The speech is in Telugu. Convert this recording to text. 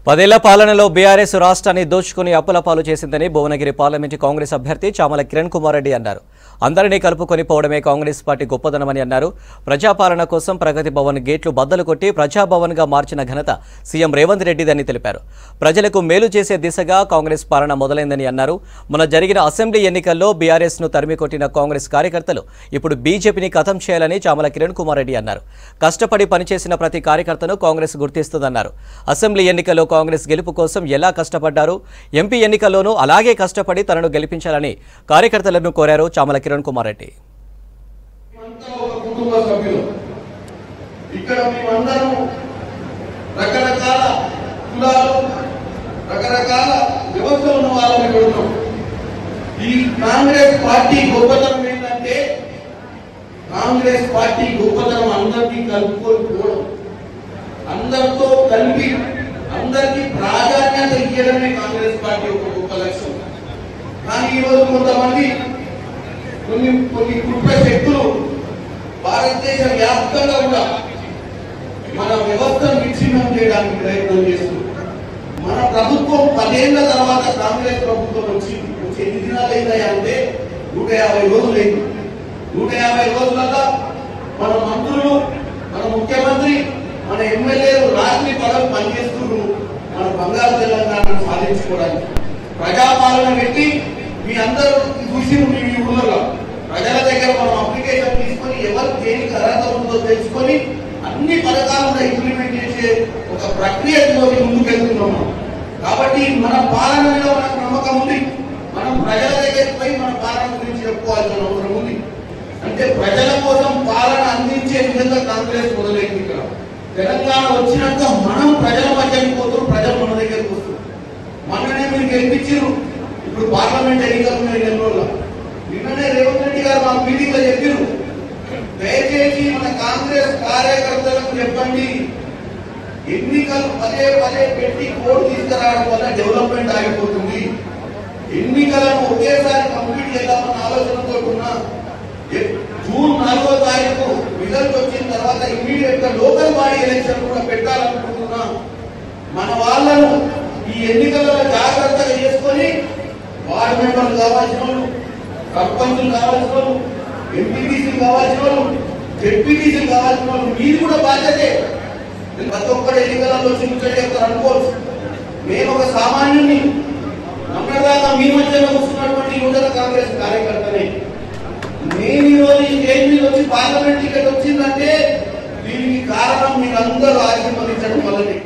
10 ఏళ్ల పాలనలో బీఆర్ఎస్ రాష్ట్రాన్ని దోచుకుని అప్పులపాలు చేసిందని భువనగిరి పార్లమెంటు కాంగ్రెస్ అభ్యర్థి చామల కిరణ్ కుమార్ రెడ్డి అన్నారు. అందరినీ కలుపుకొని పోవడమే కాంగ్రెస్ పార్టీ గొప్పదనమని అన్నారు. ప్రజాపాలన కోసం ప్రగతి భవన్ గేట్లు బద్దలు కొట్టి ప్రజాభవన్ గా మార్చిన ఘనత సీఎం రేవంత్ రెడ్డిదని తెలిపారు. ప్రజలకు మేలు చేసే దిశగా కాంగ్రెస్ పాలన మొదలైందని అన్నారు. మొన్న జరిగిన అసెంబ్లీ ఎన్నికల్లో బీఆర్ఎస్ ను తరిమికొట్టిన కాంగ్రెస్ కార్యకర్తలు ఇప్పుడు బీజేపీని ఖతం చేయాలని చామల కిరణ్ కుమార్ రెడ్డి అన్నారు. కష్టపడి పనిచేసిన ప్రతి కార్యకర్తను కాంగ్రెస్ గుర్తిస్తుందన్నారు. అసెంబ్లీ ఎన్నికల్లో కాంగ్రెస్ గెలుపు కోసం ఎలా కష్టపడ్డారు, ఎంపీ ఎన్నికల్లోనూ అలాగే కష్టపడి తనను గెలిపించాలని కార్యకర్తలను కోరారు చామల కిరణ్ కుమార్ రెడ్డి. కాంగ్రెస్ పార్టీ గొప్పతనం అందరినీ కలుపుకోకపోవడం, అందరితో కలిపి అందరికీ ప్రాధాన్యత ఇవ్వడమే కాంగ్రెస్ పార్టీ ఒక గొప్ప లక్ష్యం. కానీ ఈరోజు కొంతమంది కొన్ని కుట్ర శక్తులు భారతదేశ వ్యాప్తంగా కూడా మన వ్యవస్థను విచ్ఛిన్నం చేయడానికి ప్రయత్నం చేస్తున్నారు. మన ప్రభుత్వం 10 ఏళ్ల తర్వాత కాంగ్రెస్ ప్రభుత్వం వచ్చి ఎన్ని దినాలు అయిందా అంటే 150 రోజులు అయింది. 150 రోజులలో మన మంత్రులు, మన ముఖ్యమంత్రి, మన ఎమ్మెల్యేలు రాత్రి పగలు పనిచేస్తున్నారు మన బంగారు తెలంగాణను సాధించుకోవడానికి. ప్రజాపాలన పెట్టి మీ అందరూ చూసి మీ ఊళ్ళలో ప్రజల దగ్గర మనం అప్లికేషన్ తీసుకొని ఎవరు దేనికి అర్హత ఉందో తెలుసుకొని అన్ని పథకాలను ఇంప్లిమెంట్ చేసే ఒక ప్రక్రియతో ముందుకెళ్తున్నాం. కాబట్టి మన పాలన మీద మనకు నమ్మకం ఉంది. మనం ప్రజల దగ్గరికి పోయి మన పాలన గురించి చెప్పుకోవాల్సిన అవసరం ఉంది. అంటే ప్రజల కోసం పాలన అందించే విధంగా కాంగ్రెస్ మొదలైంది. ఇక్కడ తెలంగాణ వచ్చినాక మనం ప్రజల మధ్యకి పోతాం, ప్రజలు మన దగ్గరికి వస్తారు. మననే మీరు గెలిపించారు. ఇప్పుడు పార్లమెంట్ ఎన్నికలు ఉన్నాయి నెల్లూరులో. నిన్ననే రేవంత్ రెడ్డి గారు మా మీటింగ్ లో చెప్పారు, దయచేసి మన కాంగ్రెస్ కార్యకర్తలకు చెప్పండి, ఎన్నికలు పదే పెట్టి కోడ్ తీసుకురావడం వల్ల డెవలప్మెంట్ ఆగిపోతుంది. ఎన్నికలను ఒకేసారి కంప్లీట్ చేద్దామన్న ఆలోచనతో ఉన్న జూన్ 4వ తారీఖు రిజల్ట్ వచ్చిన తర్వాత ఇమ్మీడియట్ గా లోకల్ బాడీ ఎలక్షన్ కూడా పెట్టాలనుకుంటున్నా. మన వాళ్ళను ఈ ఎన్నికలలో జాగ్రత్తగా చేసుకొని వార్డు మెంబర్లు కావాల్సిన వాళ్ళు, సర్పంచులు కావాల్సిన వాళ్ళు, ఎంపీటీసీలు కావాల్సిన వాళ్ళు, జెడ్పీటీసీలు కావాల్సిన వాళ్ళు మీరు కూడా బాధ్యతే. ప్రతి ఒక్కరు ఎన్నికలలో చిన్న చెప్తారు అనుకోవచ్చు. నేను ఒక సామాన్యుని నమ్మదాకా మీ మధ్యలో వస్తున్నటువంటి యువజన కాంగ్రెస్ కార్యకర్తనే. నేను ఈరోజు ఈ స్టేజ్ మీద వచ్చి పార్లమెంట్ టికెట్ వచ్చిందంటే దీనికి కారణం మీరందరూ ఆశీర్వదించడం వల్లనే.